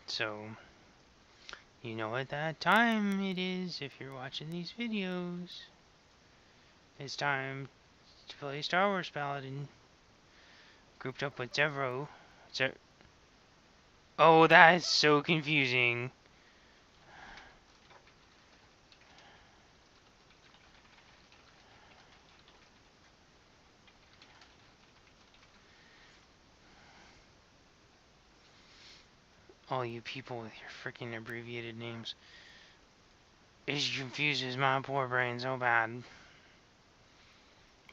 So, you know what that time it is if you're watching these videos. It's time to play Star Wars Paladin. Grouped up with Zevro. Oh, that is so confusing. All you people with your freaking abbreviated names. It confuses my poor brain so bad.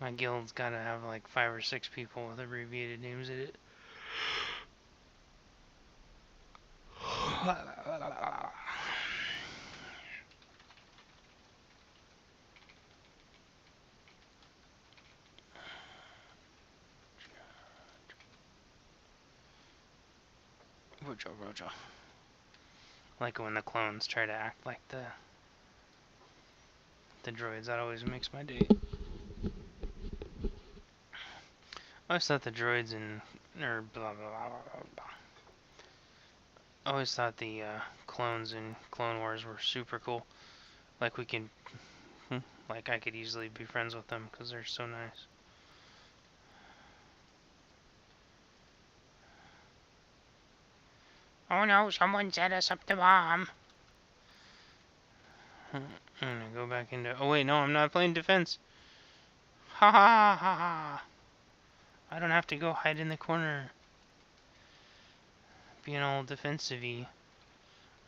My guild's gotta have like 5 or 6 people with abbreviated names in it. Rojo. Like when the clones try to act like the droids, that always makes my day. I always thought the droids or blah blah blah blah blah. I always thought the clones in Clone Wars were super cool. Like like I could easily be friends with them because they're so nice. Oh no, someone set us up the bomb. I'm gonna go back into... Oh wait, no, I'm not playing defense. Ha ha ha ha. I don't have to go hide in the corner. Being all defensive-y.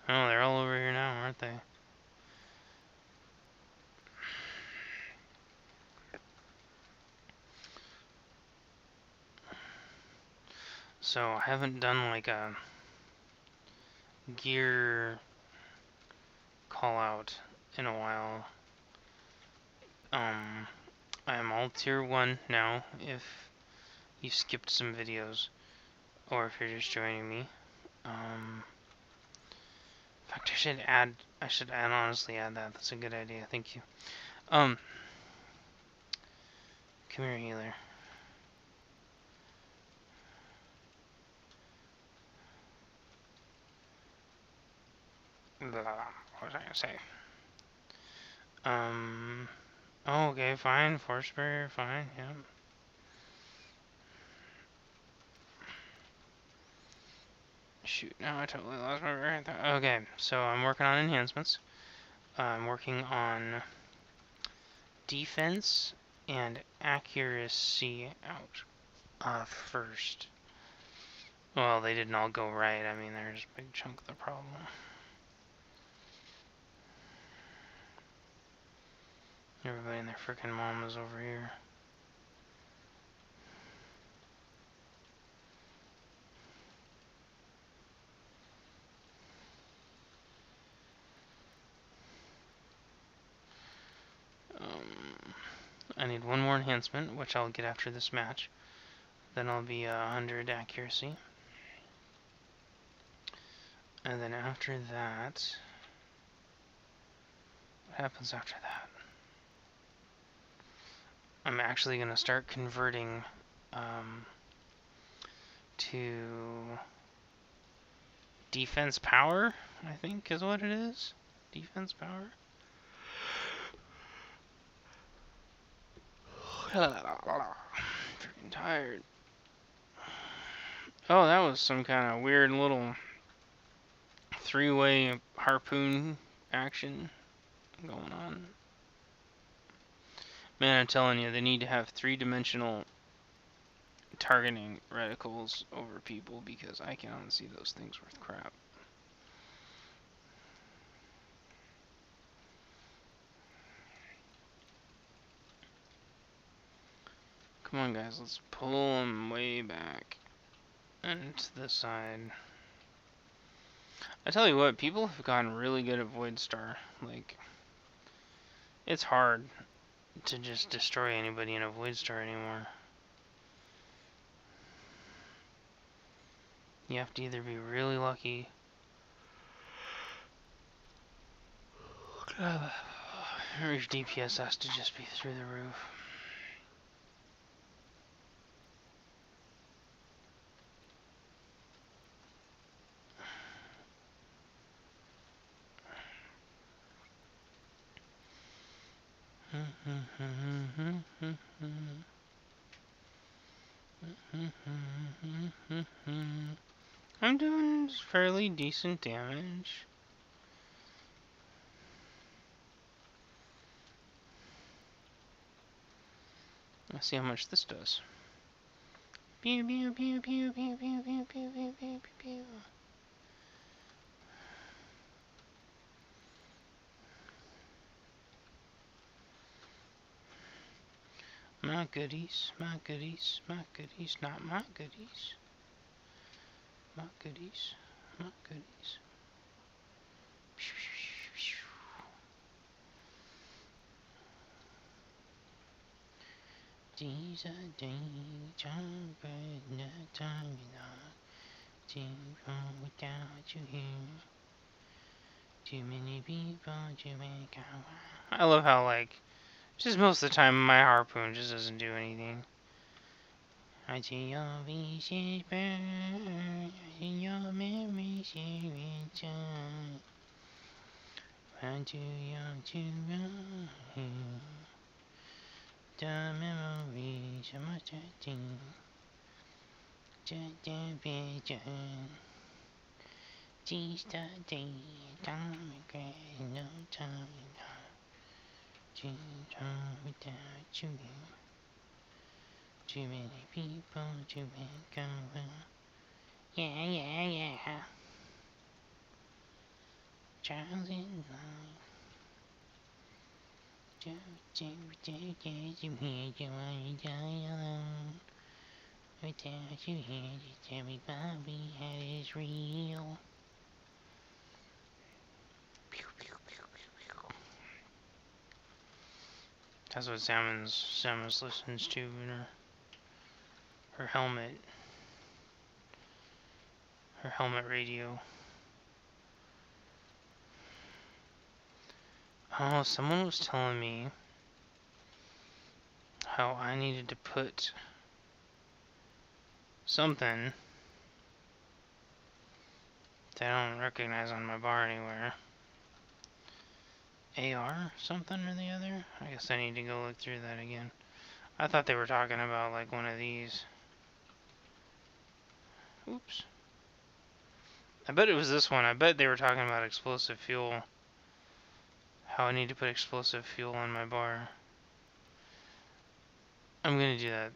Oh, they're all over here now, aren't they? So, I haven't done like a gear call out in a while. I am all tier 1 now, if you skipped some videos, or if you're just joining me. In fact, I should honestly add that. That's a good idea, thank you. Come here, healer. What was I gonna say? Oh, okay, fine. Force barrier, fine, yeah. Shoot, now I totally lost my barrier. Okay, so I'm working on enhancements. I'm working on defense and accuracy out first. Well, they didn't all go right. I mean, there's a big chunk of the problem. Everybody and their frickin' mom is over here. I need one more enhancement, which I'll get after this match. Then I'll be 100 accuracy. And then after that... What happens after that? I'm actually going to start converting to defense power, I think is what it is. Defense power. Freaking tired. Oh, that was some kind of weird little 3-way harpoon action going on. Man, I'm telling you, they need to have 3-dimensional targeting reticles over people because I cannot see those things worth crap. Come on, guys, let's pull them way back and to the side. I tell you what, people have gotten really good at Voidstar. Like, it's hard to just destroy anybody in a Voidstar anymore. You have to either be really lucky. Or your DPS has to just be through the roof. I'm doing fairly decent damage. Let's see how much this does. Pew pew pew pew pew pew pew pew pew pew pew. My goodies, my goodies, my goodies, not my goodies. My goodies, my goodies. These are days I'm burning the time without you here. Too many people to make out. I love how, like, just most of the time my harpoon just doesn't do anything. I see your faces burn, I see your memories here inside. I'm too young to run. The memories of my 13. Just a vision. Seize the day, don't regret no time. To come without you. Too many people to make over. Yeah, yeah, yeah. Trials in life. You here, you wanna die alone. Without you here, just everybody had is real. That's what Samus listens to in her helmet. Her helmet radio. Oh, someone was telling me how I needed to put something that I don't recognize on my bar anywhere. AR something or the other? I guess I need to go look through that again. I thought they were talking about like one of these. Oops. I bet it was this one. I bet they were talking about explosive fuel. How I need to put explosive fuel on my bar. I'm gonna do that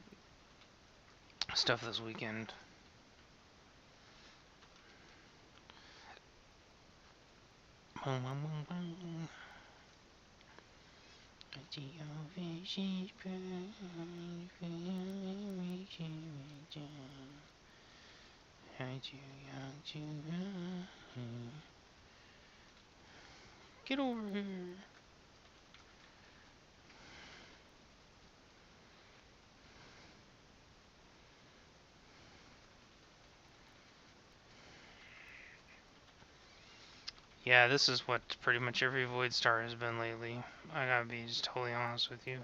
stuff this weekend. Get over here. Yeah, this is what pretty much every Voidstar has been lately. I gotta be just totally honest with you.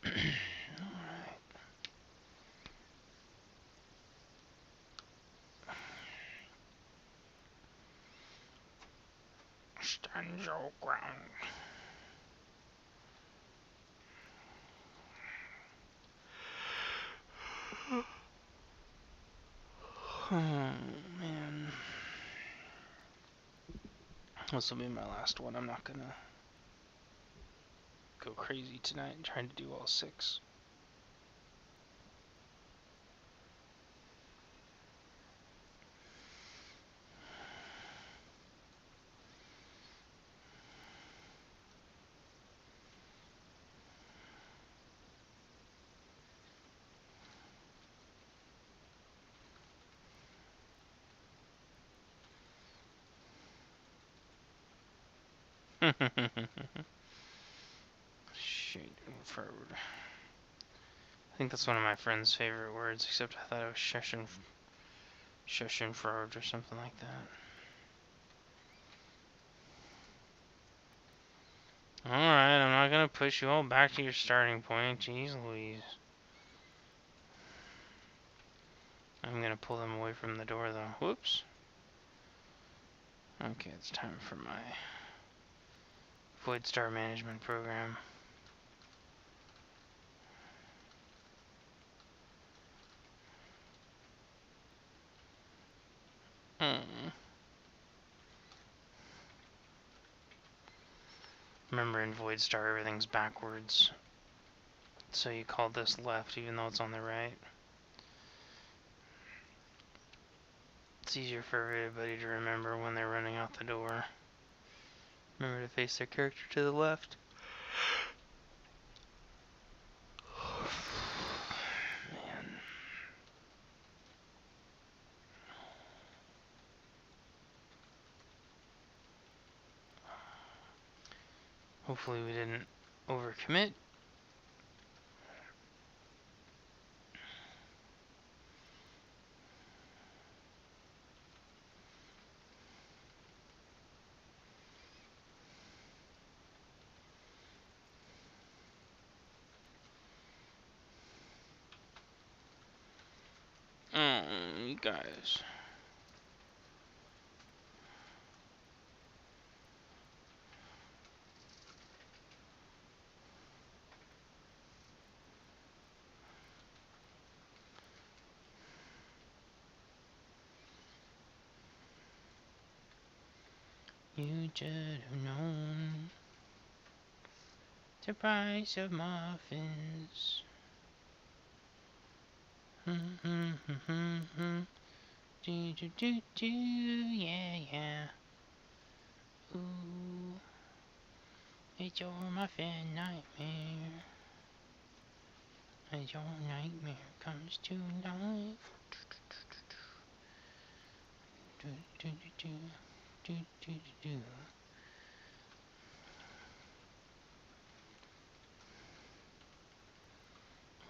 Alright. Stand your ground. Oh, man. This will be my last one. I'm not gonna go crazy tonight trying to do all 6. Shit, forward. I think that's one of my friend's favorite words, except I thought it was Schadenfreude or something like that. Alright, I'm not gonna push you all back to your starting point. Jeez Louise. I'm gonna pull them away from the door though. Whoops. Okay, it's time for my Voidstar management program. Remember, in Voidstar, everything's backwards. So you call this left, even though it's on the right. It's easier for everybody to remember when they're running out the door. Remember to face their character to the left. Man. Hopefully we didn't overcommit. You guys. You should have known the price of muffins. Yeah, yeah. Ooh, it's your muffin nightmare. As your nightmare comes to life.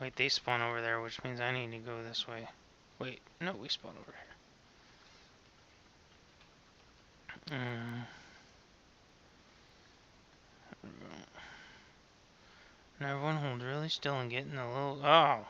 Wait, they spawn over there, which means I need to go this way. Wait, no, we spawn over here. And everyone hold really still and get in the little... Oh!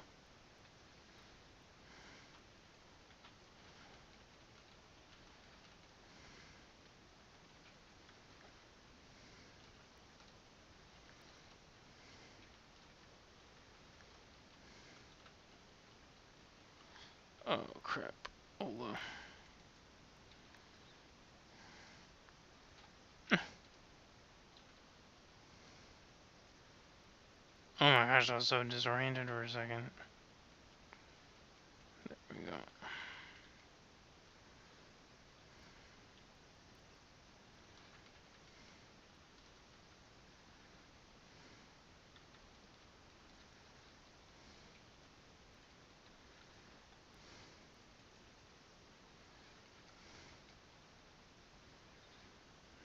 Oh, crap. Oh, oh my gosh, I was so disoriented for a second. There we go.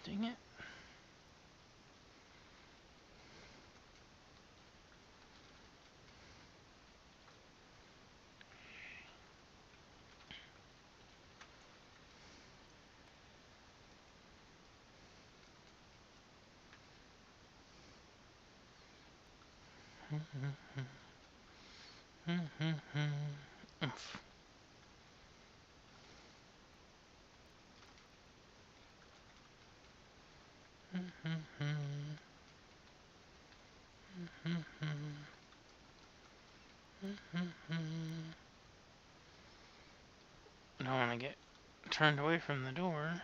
Dang it. Oomph. Don't want to get turned away from the door.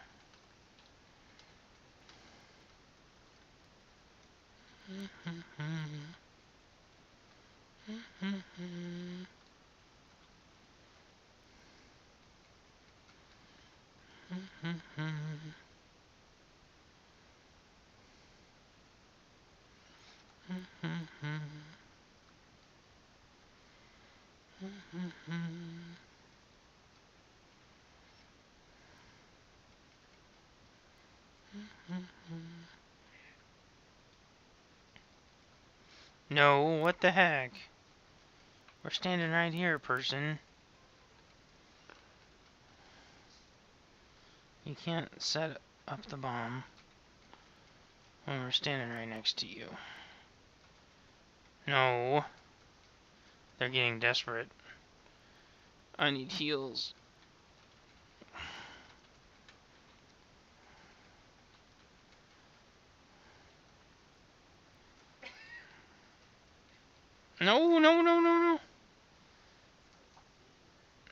No, what the heck? We're standing right here, person. You can't set up the bomb when we're standing right next to you. No. They're getting desperate. I need heals. No, no, no, no, no.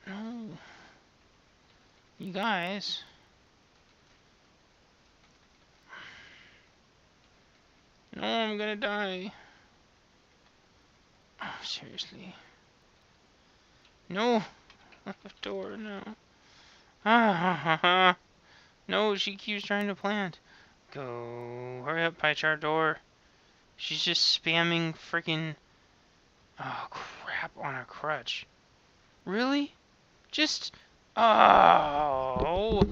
No. You guys. No, I'm gonna die. Oh, seriously. No. Door, no. Ah, ha, ha, ha. No, she keeps trying to plant. Go. Hurry up, pie chart door. She's just spamming freaking. Oh, crap on a crutch. Really? Just. Oh.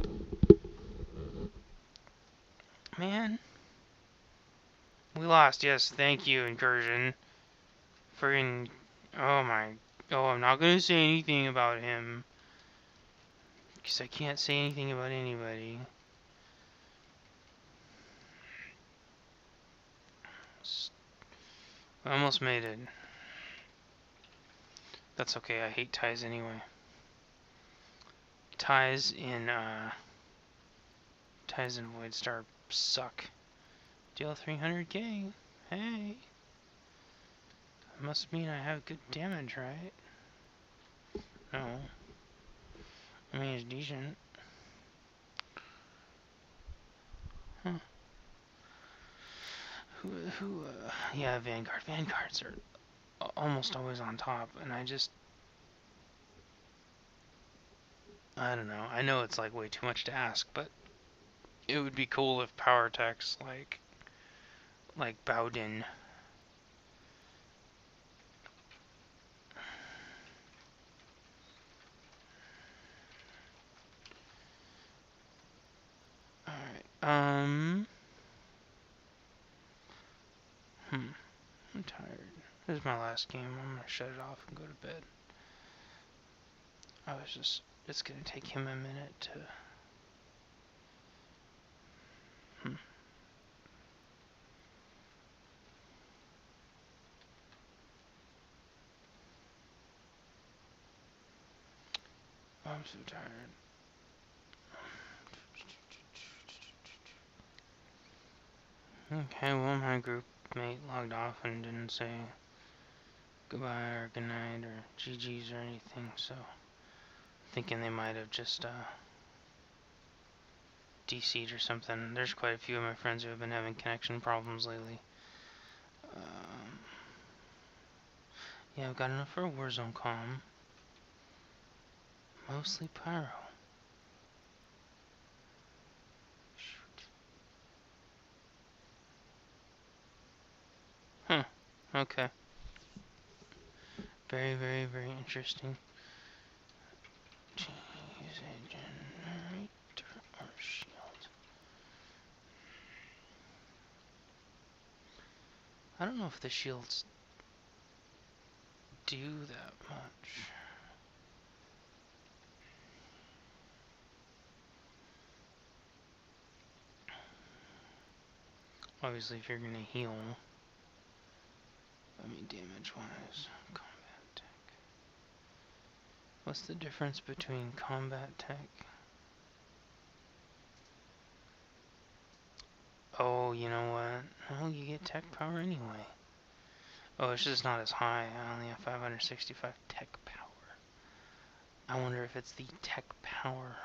Man. We lost. Yes, thank you, Incursion. Friggin'. Oh my. Oh, I'm not gonna say anything about him. Because I can't say anything about anybody. I almost made it. That's okay, I hate ties anyway. Ties in Voidstar suck. Deal 300k. Hey. Must mean I have good damage, right? No. I mean, it's decent. Huh. Yeah, Vanguard. Vanguards are almost always on top, and I don't know. I know it's like way too much to ask, but it would be cool if power techs like Bowden. Alright, I'm tired. This is my last game. I'm gonna shut it off and go to bed. It's gonna take him a minute to, I'm so tired. Okay, well, my group mate logged off and didn't say goodbye or goodnight or GG's or anything, so thinking they might have just DC'd or something. There's quite a few of my friends who have been having connection problems lately. Yeah, I've got enough for a Warzone comm. Mostly pyro. Shoot. Huh. Okay. Very, very, very interesting. Use a generator or shield. I don't know if the shields do that much. Obviously, if you're gonna heal, I mean damage-wise, combat tech. What's the difference between combat tech? Oh, you know what? Well, you get tech power anyway. Oh, it's just not as high. I only have 565 tech power. I wonder if it's the tech power.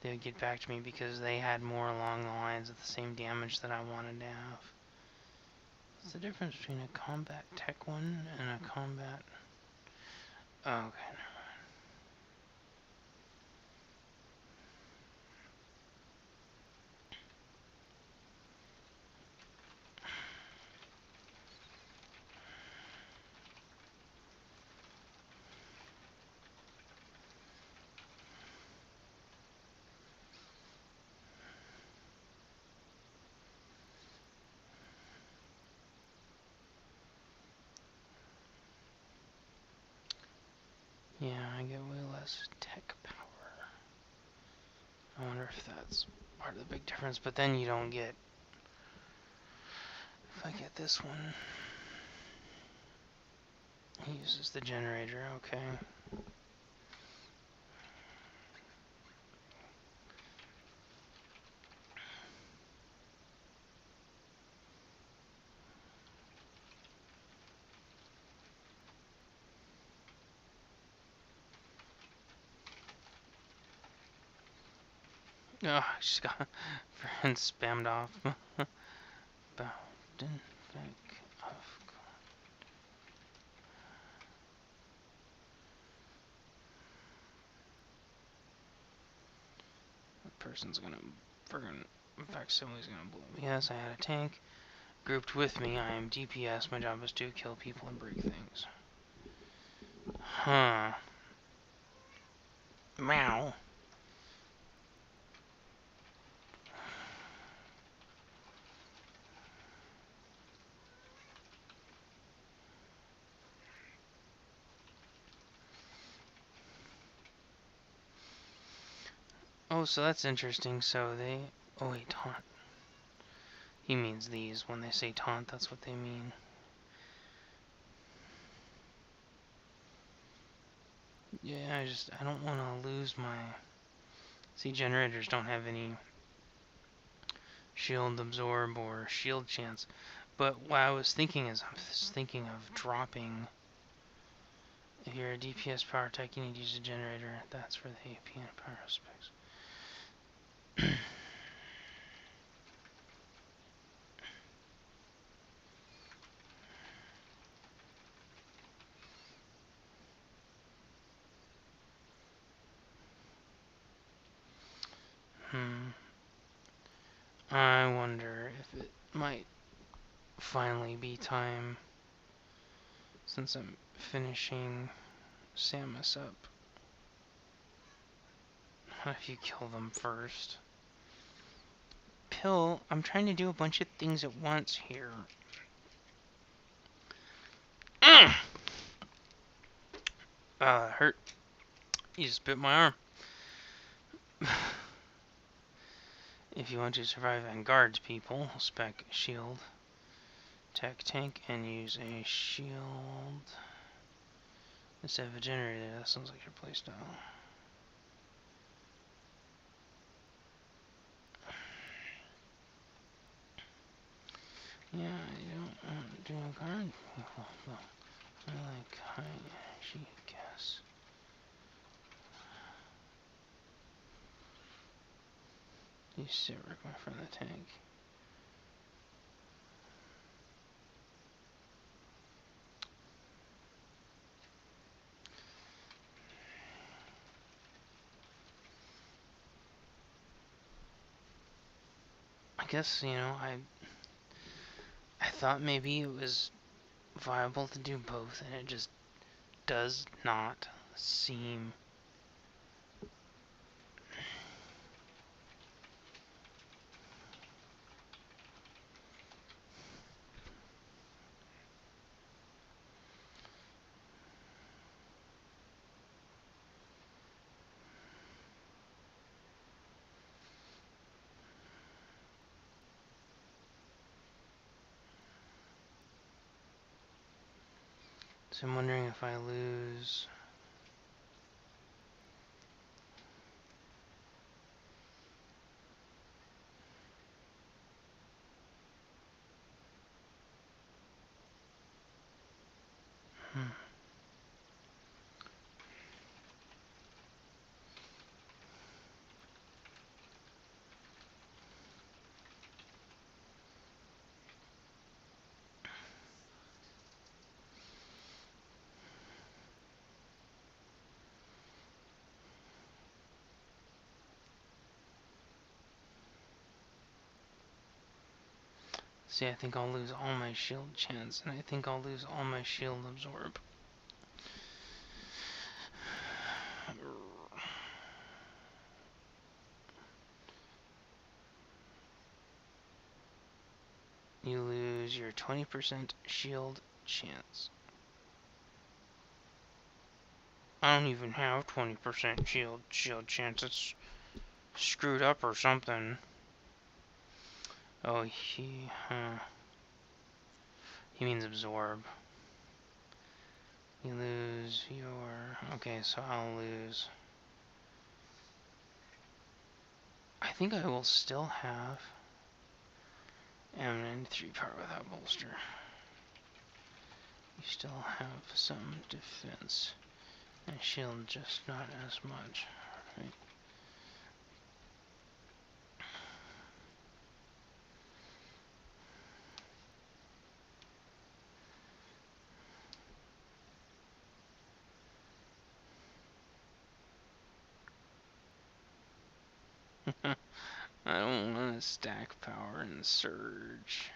They would get back to me because they had more along the lines of the same damage that I wanted to have. What's the difference between a combat tech one and a combat... Oh, okay. Yeah, I get way less tech power. I wonder if that's part of the big difference, but then you don't get... If I get this one... He uses the generator, okay. Oh, I just got friend spammed off. Bowden back off. That person's gonna friggin' facsimile's gonna blow me. Yes, I had a tank grouped with me. I am DPS. My job is to kill people and break things. Huh. Meow. Oh, so that's interesting. So they... Oh, wait, taunt. He means these. When they say taunt, that's what they mean. Yeah, I don't want to lose my... See, generators don't have any shield absorb or shield chance. But what I was thinking is, I was thinking of dropping... If you're a DPS power tech, you need to use a generator. That's for the AP and power specs. I wonder if it might finally be time, since I'm finishing Samus up. What if you kill them first? Pill, I'm trying to do a bunch of things at once here. That hurt. You just bit my arm. If you want to survive and guard people, spec shield, tech tank, and use a shield instead of a generator. That sounds like your playstyle. Yeah, you don't want to do guard people, but I like high energy gas. You sit right in front of the tank. I guess, you know, I thought maybe it was viable to do both, and it just does not seem... So I'm wondering if I lose... See, I think I'll lose all my shield chance, and I think I'll lose all my shield absorb. You lose your 20% shield chance. I don't even have 20% shield chance. It's screwed up or something. Oh, he means absorb. You lose your... Okay, so I'll lose... I think I will still have M93 power without bolster. You still have some defense. And shield, just not as much. Right. I don't want to stack power and surge.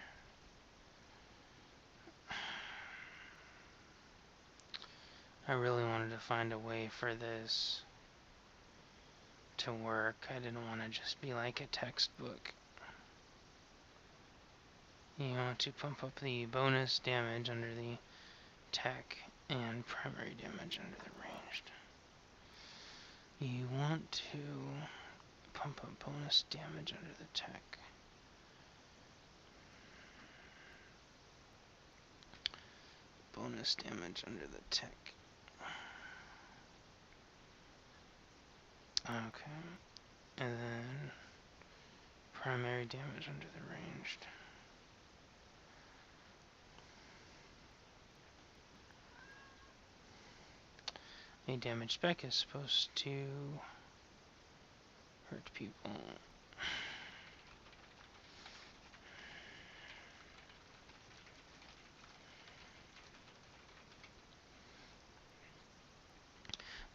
I really wanted to find a way for this to work. I didn't want to just be like a textbook. You want to pump up the bonus damage under the tech and primary damage under the ranged. You want to pump up bonus damage under the tech. Bonus damage under the tech. Okay. And then primary damage under the ranged. A damage spec is supposed to hurt people.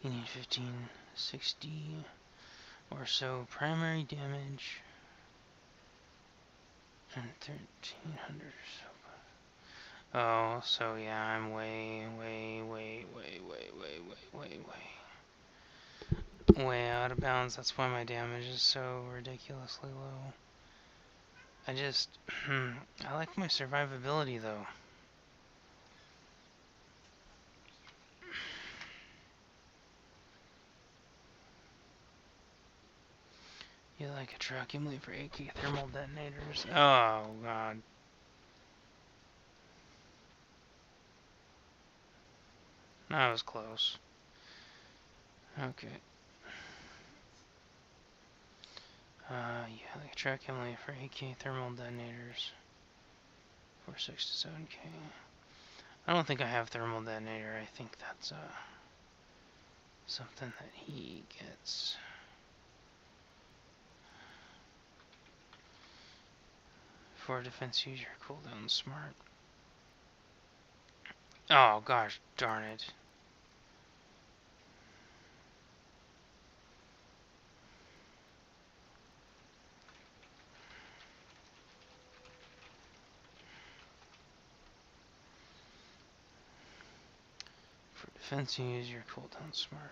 You need 1560 or so primary damage and 1300 or so. Oh, so yeah, I'm way out of bounds. That's why my damage is so ridiculously low. I just, I like my survivability though. You like a truck, emulate for AK thermal detonators. Oh god. That was close. Okay. Yeah, like a truck emulate for AK thermal detonators. For 6 to 7k. I don't think I have thermal detonator. I think that's something that he gets. For defense, use your cooldown smart. Oh gosh, darn it. For defense, use your cooldown smart.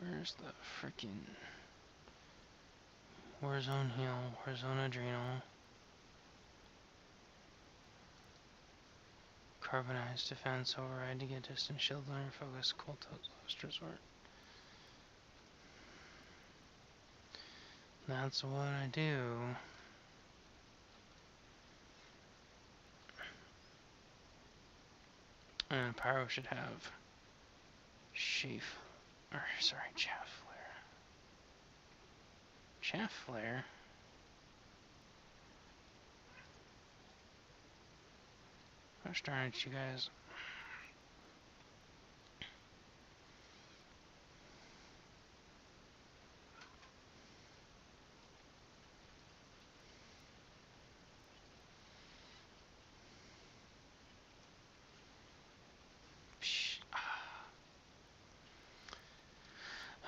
Where's the freaking Warzone heal, Warzone adrenal, carbonized defense, override to get distance shield, learn focus, cold last resort. That's what I do. And Pyro should have chaff flare. Chaff flare? Gosh darn it, you guys.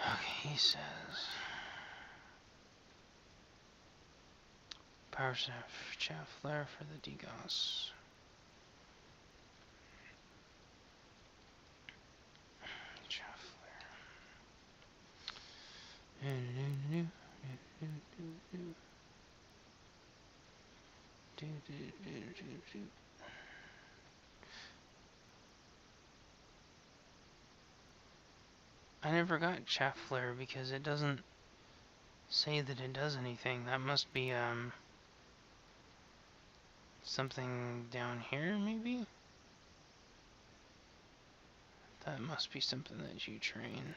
Okay, he says power chaff flare for the DGOS. Chaff flare. I never got chaff flare because it doesn't say that it does anything. That must be something down here, maybe? That must be something that you train.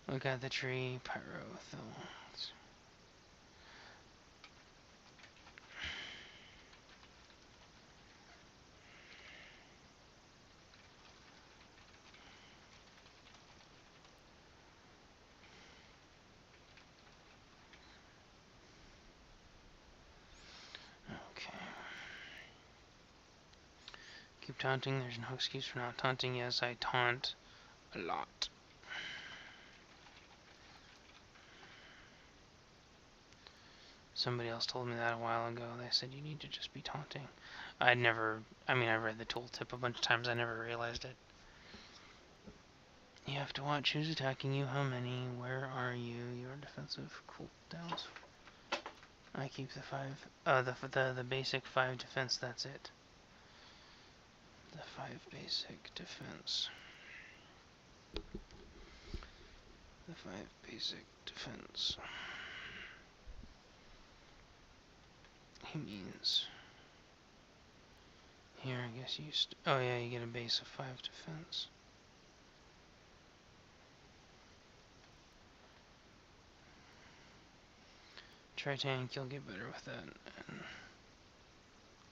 Look at the tree, pyrothorns. Okay. Keep taunting, there's no excuse for not taunting. Yes, I taunt a lot. Somebody else told me that a while ago. They said you need to just be taunting. I'd never, I mean, I've read the tooltip a bunch of times, I never realized it. You have to watch who's attacking you, how many, where are you, your defensive cooldowns. I keep the 5, the basic 5 defense, that's it. The 5 basic defense. The 5 basic defense. He means... Here, I guess you... oh yeah, you get a base of 5 defense. Try tank, you'll get better with that. And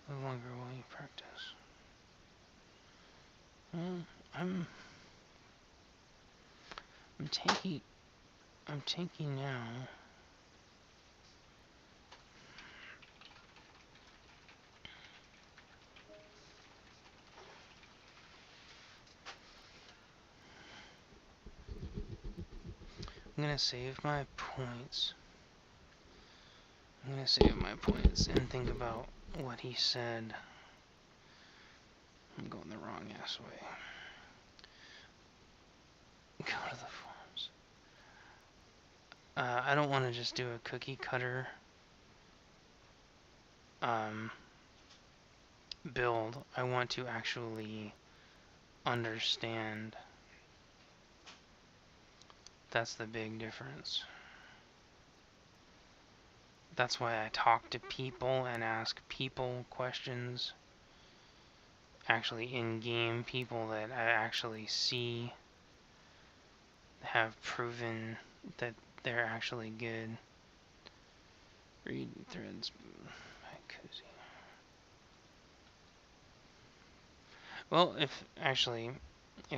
the longer while you practice. Well, I'm tanky now. I'm gonna save my points. And think about what he said. I'm going the wrong ass way. Go to the forums. I don't want to just do a cookie cutter build. I want to actually understand. That's the big difference. That's why I talk to people and ask people questions. Actually in-game people that I actually see have proven that they're actually good. Read threads by Cozy. Well, if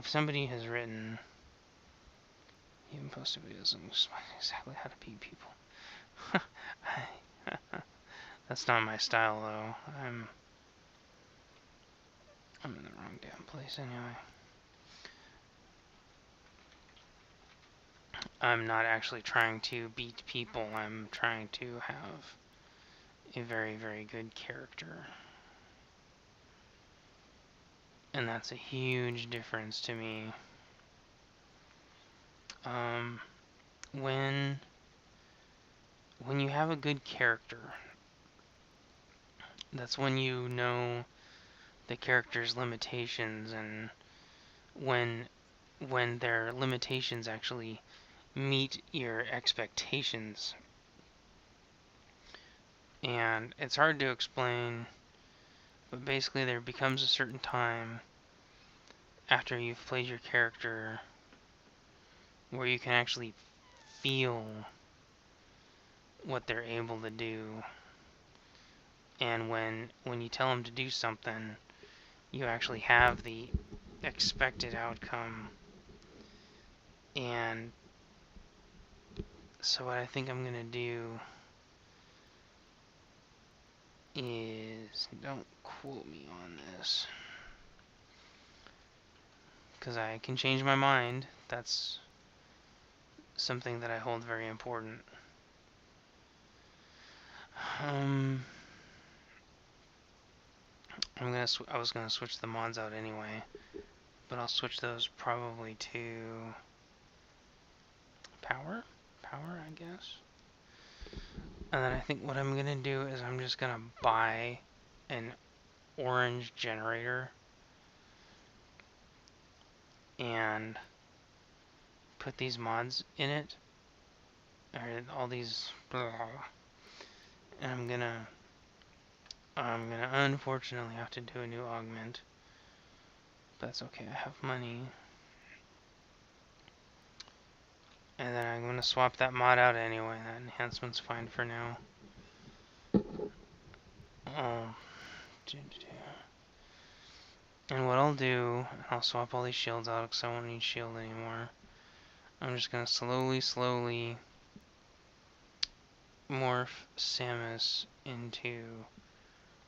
somebody has written, he even posted videos on exactly how to beat people. That's not my style, though. I'm in the wrong damn place anyway. I'm not actually trying to beat people. I'm trying to have a very, very good character. And that's a huge difference to me. When you have a good character, that's when you know the character's limitations, and when their limitations actually meet your expectations. And it's hard to explain, but basically there becomes a certain time after you've played your character where you can actually feel what they're able to do. And when you tell them to do something, you actually have the expected outcome. And so what I think I'm gonna do is, don't quote me on this, because I can change my mind. That's something that I hold very important. I was gonna switch the mods out anyway, but I'll switch those probably to power, I guess. And then I think what I'm gonna do is I'm just gonna buy an orange generator and put these mods in it, or all these, blah, and I'm gonna I'm gonna unfortunately have to do a new augment. That's okay, I have money. And then I'm gonna swap that mod out anyway. That enhancement's fine for now. Um, and what I'll do, I'll swap all these shields out because I won't need shield anymore. I'm just gonna slowly morph Samus into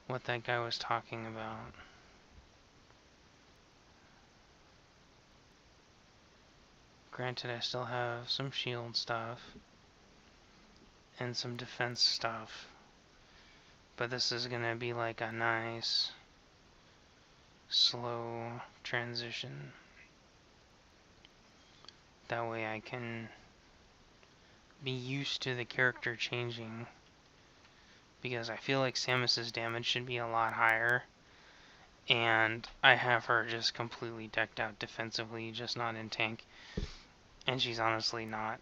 what that guy was talking about. Granted, I still have some shield stuff and some defense stuff, but this is gonna be like a nice slow transition. That way I can be used to the character changing, because I feel like Samus's damage should be a lot higher, and I have her just completely decked out defensively, just not in tank, and she's honestly not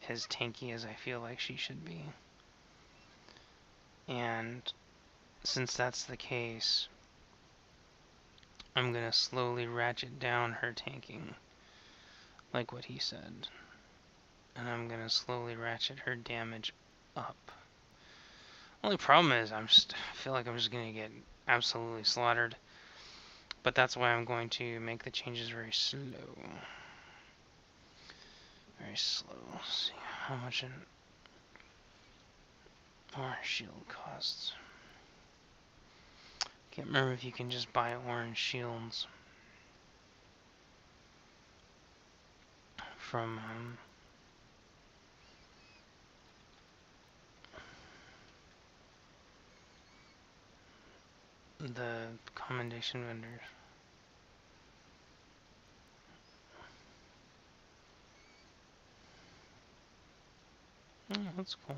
as tanky as I feel like she should be. And since that's the case, I'm gonna slowly ratchet down her tanking, like what he said, and I'm gonna slowly ratchet her damage up. Only problem is I feel like I'm just gonna get absolutely slaughtered, but that's why I'm going to make the changes very slow. Very slow. Let's see how much an orange shield costs. Can't remember if you can just buy orange shields from the commendation vendors. Oh, that's cool.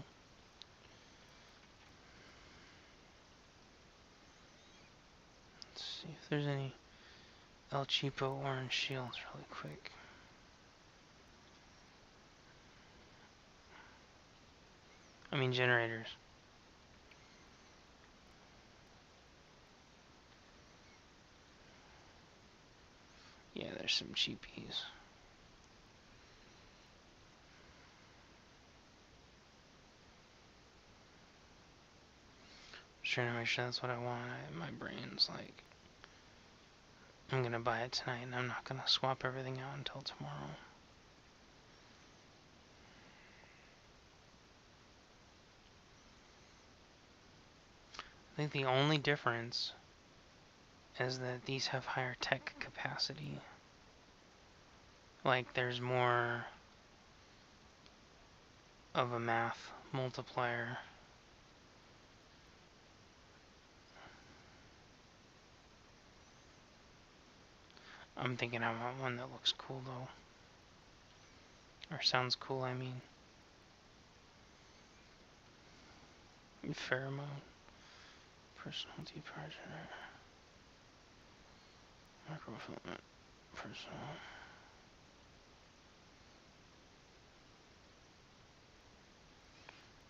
Let's see if there's any El Cheapo orange shields really quick. I mean generators. Yeah, there's some cheapies. Just trying to make sure that's what I want. My brain's like, I'm gonna buy it tonight and I'm not gonna swap everything out until tomorrow. I think the only difference is that these have higher tech capacity. Like, there's more of a math multiplier. I'm thinking I want one that looks cool though. Or sounds cool, I mean. Pheromone. Personal depower generator. Microfilament. Personal.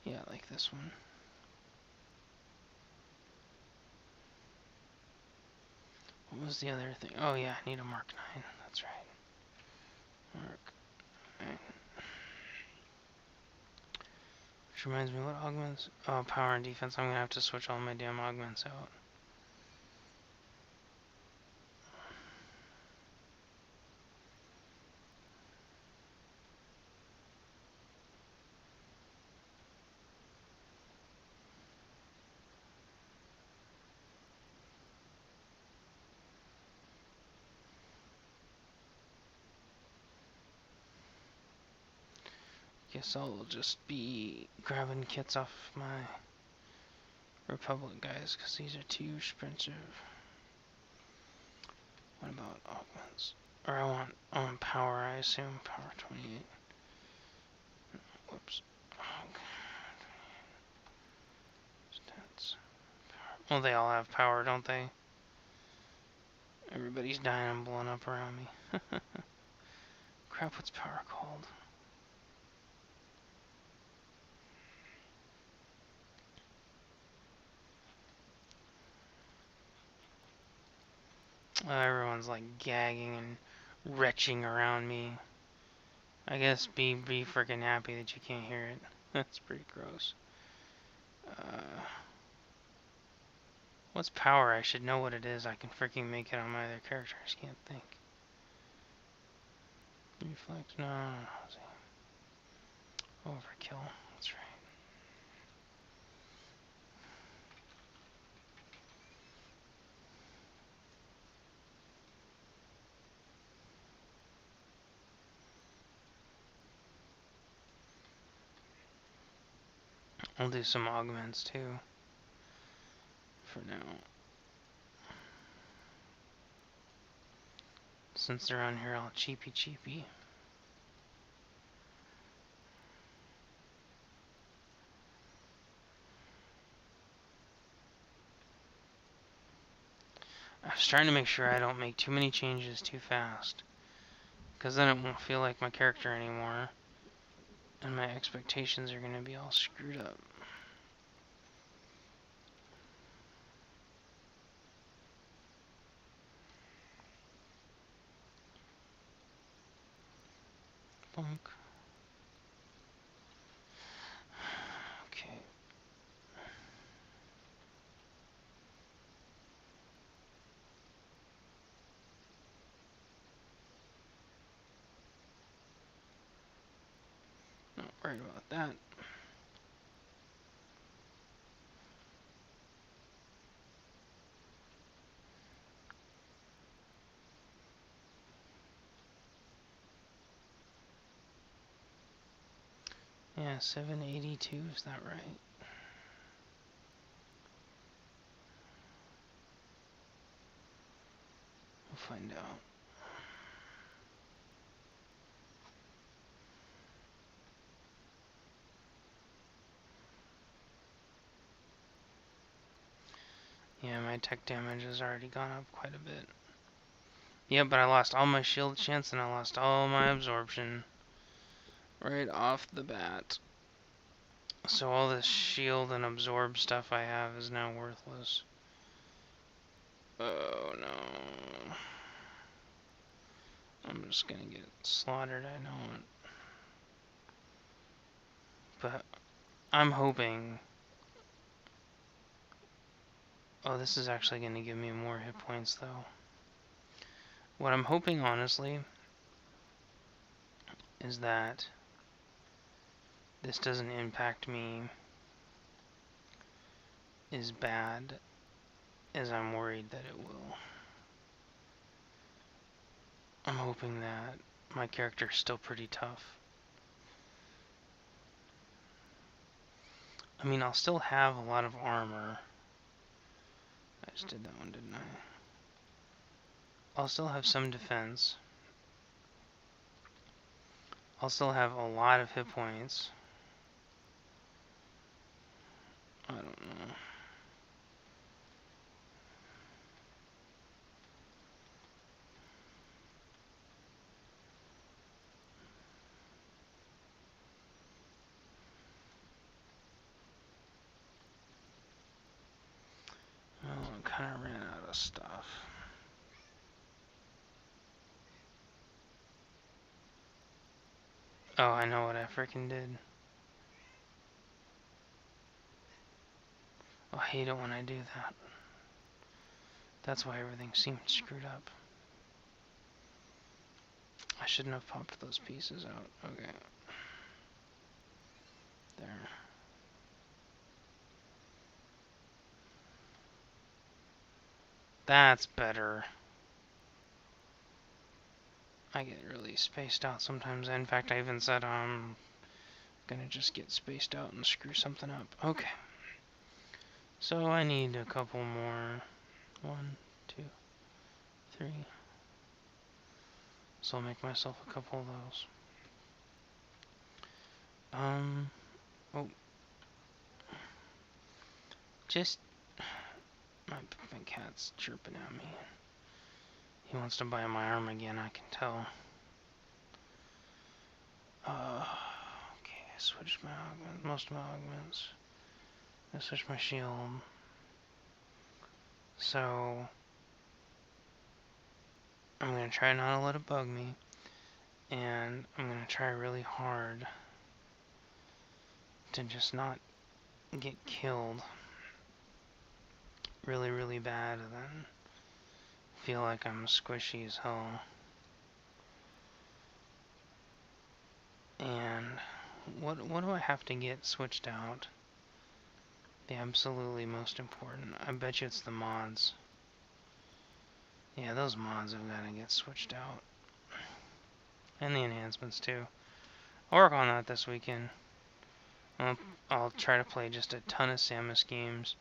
Yeah, I like this one. What was the other thing? Oh yeah, I need a Mark 9. That's right. Mark 9. Which reminds me, what augments? Oh, power and defense. I'm gonna have to switch all my damn augments out. Guess I'll just be grabbing kits off my Republic guys, because these are too expensive. What about augments? Or I want power, I assume. Power 28. Whoops. Okay. Stats. Power. Well, they all have power, don't they? Everybody's dying and blowing up around me. Crap, what's power called? Everyone's like gagging and retching around me. I guess be freaking happy that you can't hear it. That's pretty gross. What's power? I should know what it is. I can freaking make it on my other character. I just can't think. Reflex? No. Overkill. That's right. I'll do some augments too. For now. Since they're on here all cheapy. I was trying to make sure I don't make too many changes too fast. Because then it won't feel like my character anymore. And my expectations are going to be all screwed up. Bonk. Okay. Not worried about that. Yeah, 782, is that right? We'll find out. Yeah, my tech damage has already gone up quite a bit. Yeah, but I lost all my shield chance and I lost all my absorption. Right off the bat. So all this shield and absorb stuff I have is now worthless. Oh no. I'm just gonna get slaughtered, I know it. But I'm hoping... Oh, this is actually gonna give me more hit points though. What I'm hoping, honestly, is that this doesn't impact me as bad as I'm worried that it will. I'm hoping that my character's still pretty tough. I mean, I'll still have a lot of armor. I just did that one, didn't I? I'll still have some defense. I'll still have a lot of hit points. I don't know. Well, I kind of ran out of stuff. Oh, I know what I freaking did. Oh, I hate it when I do that. That's why everything seemed screwed up. I shouldn't have popped those pieces out. Okay. There. That's better. I get really spaced out sometimes. In fact, I even said I'm gonna just get spaced out and screw something up. Okay. So I need a couple more. 1, 2, 3. So I'll make myself a couple of those. Oh. Just... My cat's chirping at me. He wants to buy my arm again, I can tell. Okay, I switched my augments, most of my augments. I switched my shield. So... I'm going to try not to let it bug me. And I'm going to try really hard to just not get killed really, really bad and then feel like I'm squishy as hell. And what do I have to get switched out? The absolutely most important. I bet you it's the mods. Yeah, those mods have got to get switched out. And the enhancements too. I'll work on that this weekend. I'll try to play just a ton of Samus games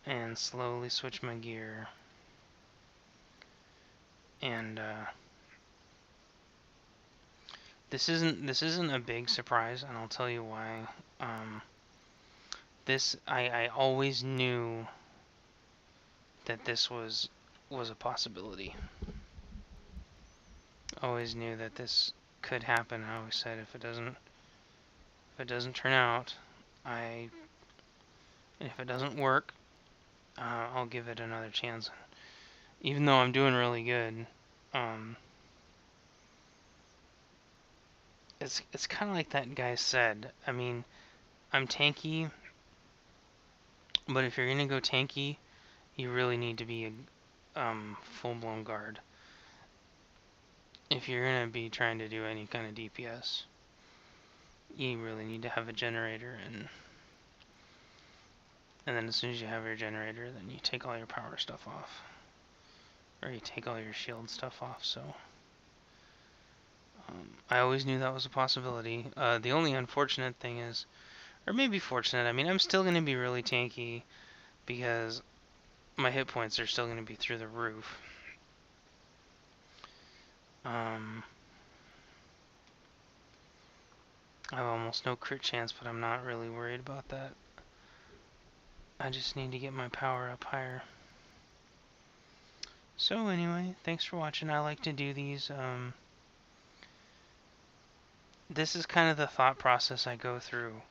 and slowly switch my gear. And this isn't a big surprise, and I'll tell you why. I always knew that this was a possibility. Always knew that this could happen. I always said if it doesn't turn out, and if it doesn't work, I'll give it another chance. Even though I'm doing really good, it's kind of like that guy said. I mean, I'm tanky, but if you're gonna go tanky, you really need to be a full-blown guard. If you're gonna be trying to do any kind of DPS, you really need to have a generator, and then as soon as you have your generator, then you take all your power stuff off, or you take all your shield stuff off. So I always knew that was a possibility. The only unfortunate thing is, or maybe fortunate, I mean, I'm still gonna be really tanky because my hit points are still gonna be through the roof. I have almost no crit chance, but I'm not really worried about that. I just need to get my power up higher. So anyway, thanks for watching. I like to do these. This is kind of the thought process I go through.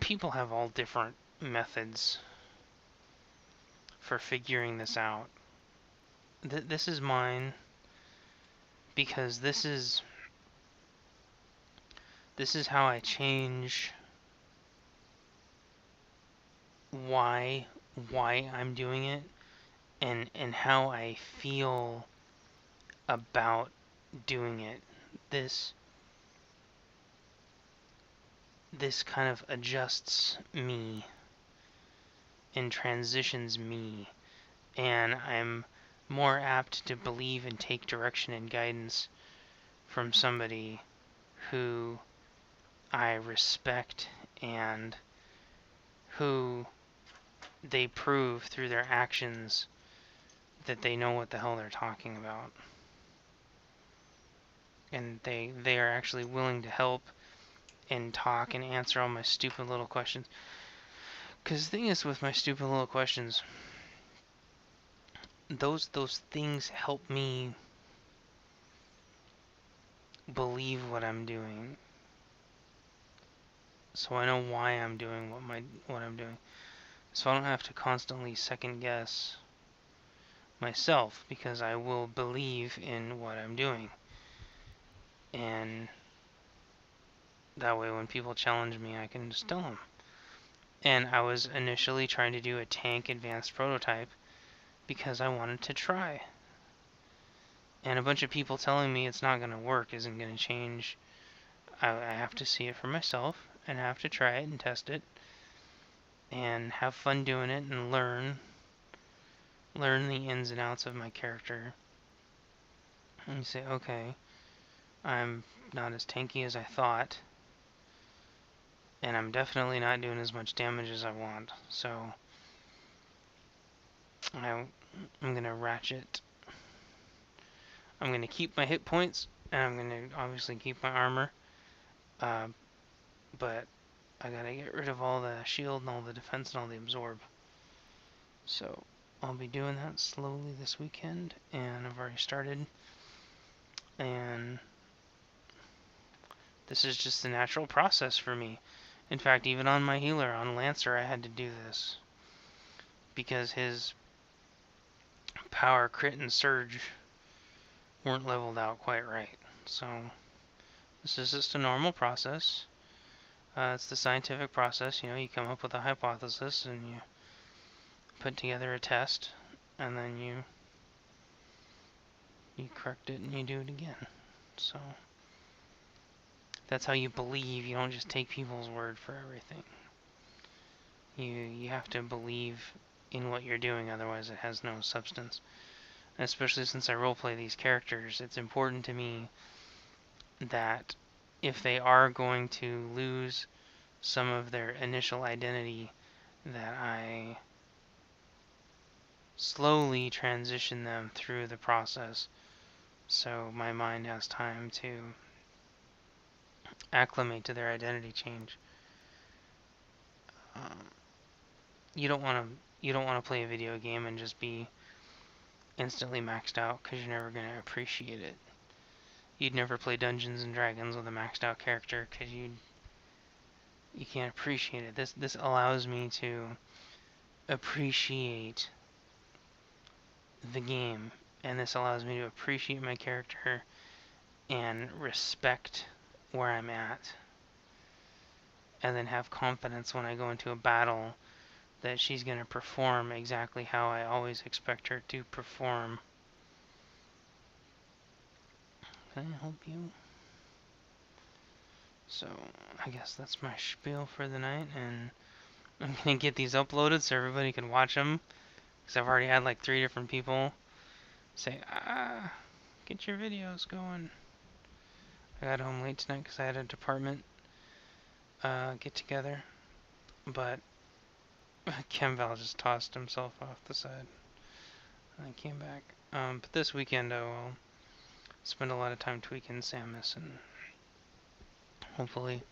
People have all different methods for figuring this out. This is mine because this is how I change why I'm doing it and how I feel about doing it. This kind of adjusts me and transitions me, and I'm more apt to believe and take direction and guidance from somebody who I respect and who they prove through their actions that they know what the hell they're talking about. And they are actually willing to help and talk and answer all my stupid little questions. Because the thing is with my stupid little questions, those things help me believe what I'm doing. So I know why I'm doing what I'm doing. So I don't have to constantly second guess myself, because I will believe in what I'm doing. And that way when people challenge me, I can just tell them. And I was initially trying to do a tank advanced prototype because I wanted to try. And a bunch of people telling me it's not going to work isn't going to change. I have to see it for myself, and I have to try it and test it and have fun doing it and learn the ins and outs of my character. And you say, okay, I'm not as tanky as I thought, and I'm definitely not doing as much damage as I want, so I'm gonna ratchet. I'm gonna keep my hit points, and I'm gonna obviously keep my armor, but I gotta get rid of all the shield and all the defense and all the absorb. So I'll be doing that slowly this weekend, and I've already started. And this is just a natural process for me. In fact, even on my healer, on Lancer, I had to do this. Because his power, crit, and surge weren't leveled out quite right. So this is just a normal process. It's the scientific process. You know, you come up with a hypothesis and you put together a test, and then you correct it and you do it again. So that's how you believe. You don't just take people's word for everything. You have to believe in what you're doing, otherwise it has no substance. And especially since I roleplay these characters, it's important to me that if they are going to lose some of their initial identity, that I slowly transition them through the process so my mind has time to acclimate to their identity change. You don't want to play a video game and just be instantly maxed out, because you're never going to appreciate it. You'd never play Dungeons and Dragons with a maxed out character because you can't appreciate it. This allows me to appreciate the game, and this allows me to appreciate my character and respect where I'm at, and then have confidence when I go into a battle that she's going to perform exactly how I always expect her to perform. Can I help you? So, I guess that's my spiel for the night, and I'm going to get these uploaded so everybody can watch them, because I've already had like 3 different people say, get your videos going. I got home late tonight because I had a department get together, but Kemval just tossed himself off the side, and I came back. But this weekend I'll spend a lot of time tweaking Samus, and hopefully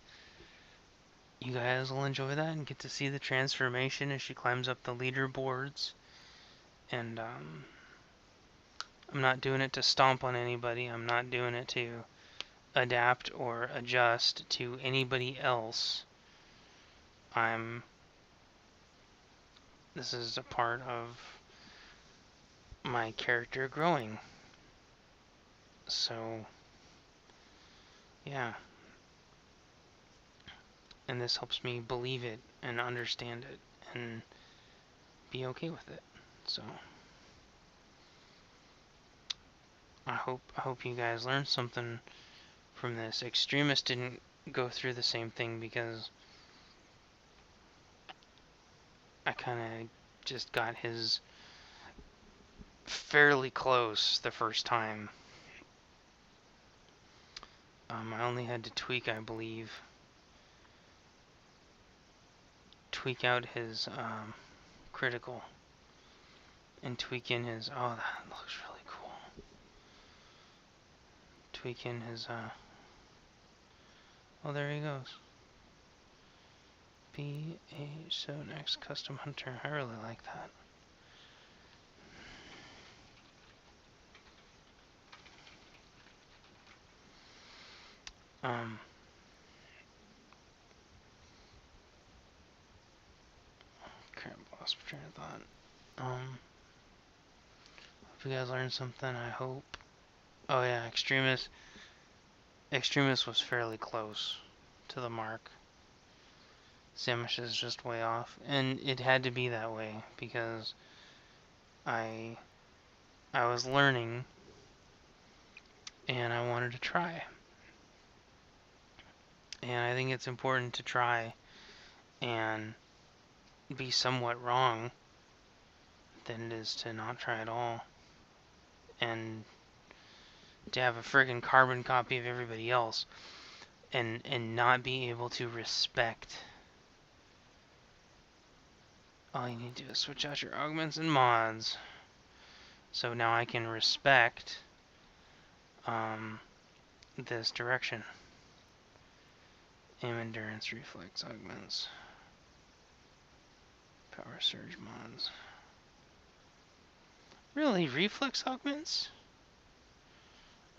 you guys will enjoy that and get to see the transformation as she climbs up the leaderboards. And I'm not doing it to stomp on anybody. I'm not doing it to adapt or adjust to anybody else. This is a part of my character growing. So, yeah. And this helps me believe it and understand it and be okay with it. So, I hope you guys learned something from this. Extremist didn't go through the same thing because I kind of just got his fairly close the first time. I only had to tweak, I believe, out his critical and tweak in his, oh, that looks really cool. Tweak in his, oh, there he goes. Be a next custom hunter. I really like that. Crap, lost my train of thought. Hope you guys learned something, I hope. Oh yeah, Extremist was fairly close to the mark. Samus is just way off, and it had to be that way because I was learning and I wanted to try. And I think it's important to try and be somewhat wrong than it is to not try at all. And to have a friggin' carbon copy of everybody else and not be able to respect. All you need to do is switch out your augments and mods. So now I can respect this direction. Aim, endurance, reflex, augments, power surge mods. Really, reflex augments?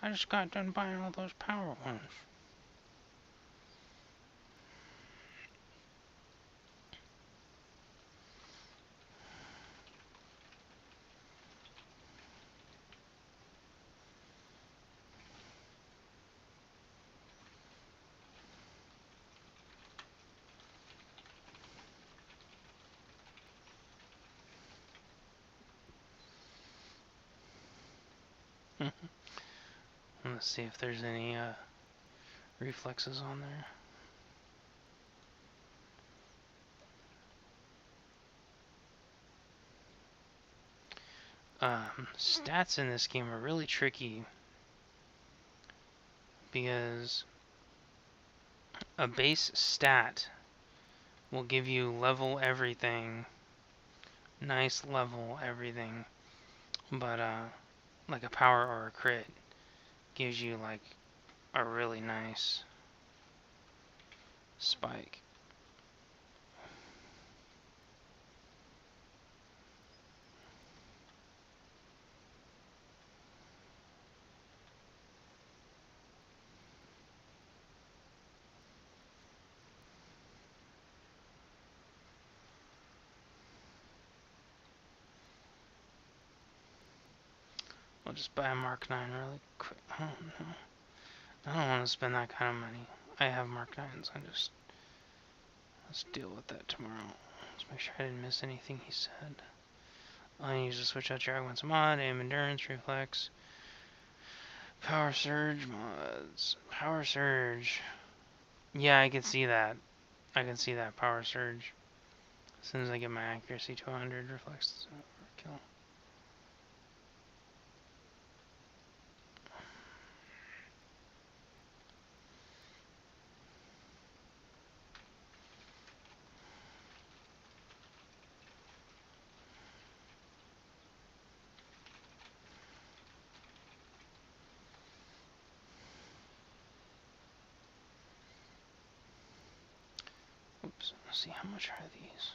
I just got done buying all those power ones. Let's see if there's any reflexes on there. Stats in this game are really tricky because a base stat will give you level everything, nice level everything, but like a power or a crit gives you like a really nice spike. I'll just buy a Mark 9 really quick. Oh no. I don't want to spend that kind of money. I have Mark 9s. Let's deal with that tomorrow. Let's make sure I didn't miss anything he said. I use to switch out your once a mod, aim endurance, reflex, power surge mods. Power surge. Yeah, I can see that. I can see that power surge. As soon as I get my accuracy to 100, reflex kill. Oops, let's see how much are these.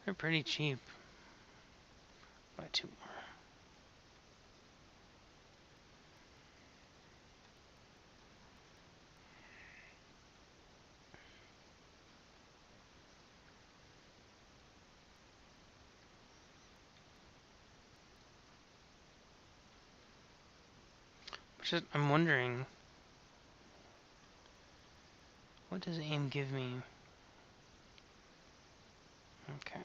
They're pretty cheap. Buy 2 more. I'm wondering, what does aim give me? Okay.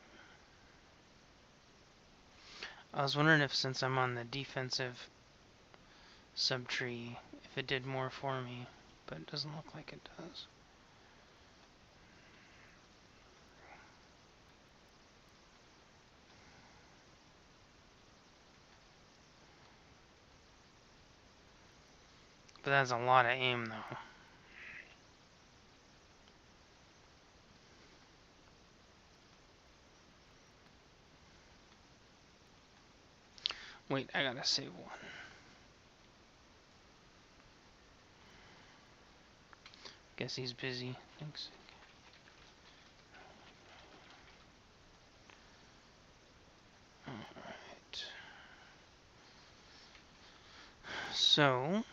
I was wondering if, since I'm on the defensive subtree, if it did more for me, but it doesn't look like it does. But that's a lot of aim, though. Wait, I gotta save one. Guess he's busy. Thanks. Alright. So,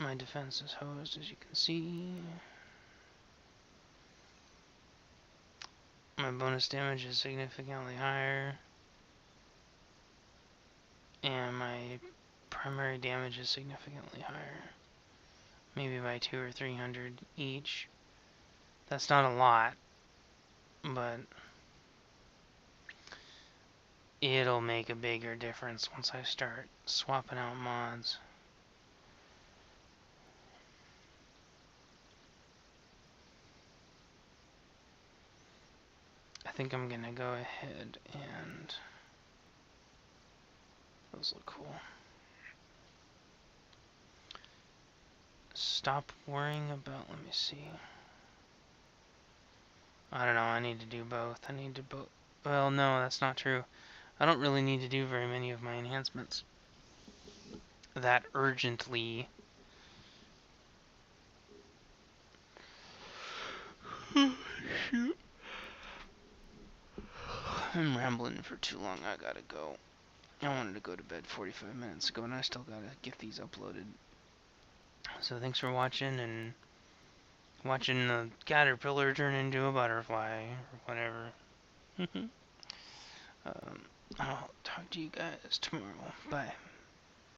my defense is hosed, as you can see. My bonus damage is significantly higher. And my primary damage is significantly higher. Maybe by 200 or 300 each. That's not a lot, but it'll make a bigger difference once I start swapping out mods. I think I'm gonna go ahead and... Those look cool. Stop worrying about... Let me see. I don't know, I need to do both. I need to both... Well, no, that's not true. I don't really need to do very many of my enhancements that urgently. Shoot. I'm rambling for too long. I gotta go. I wanted to go to bed 45 minutes ago, and I still gotta get these uploaded. So thanks for watching, and watching the caterpillar turn into a butterfly, or whatever. I'll talk to you guys tomorrow. Bye.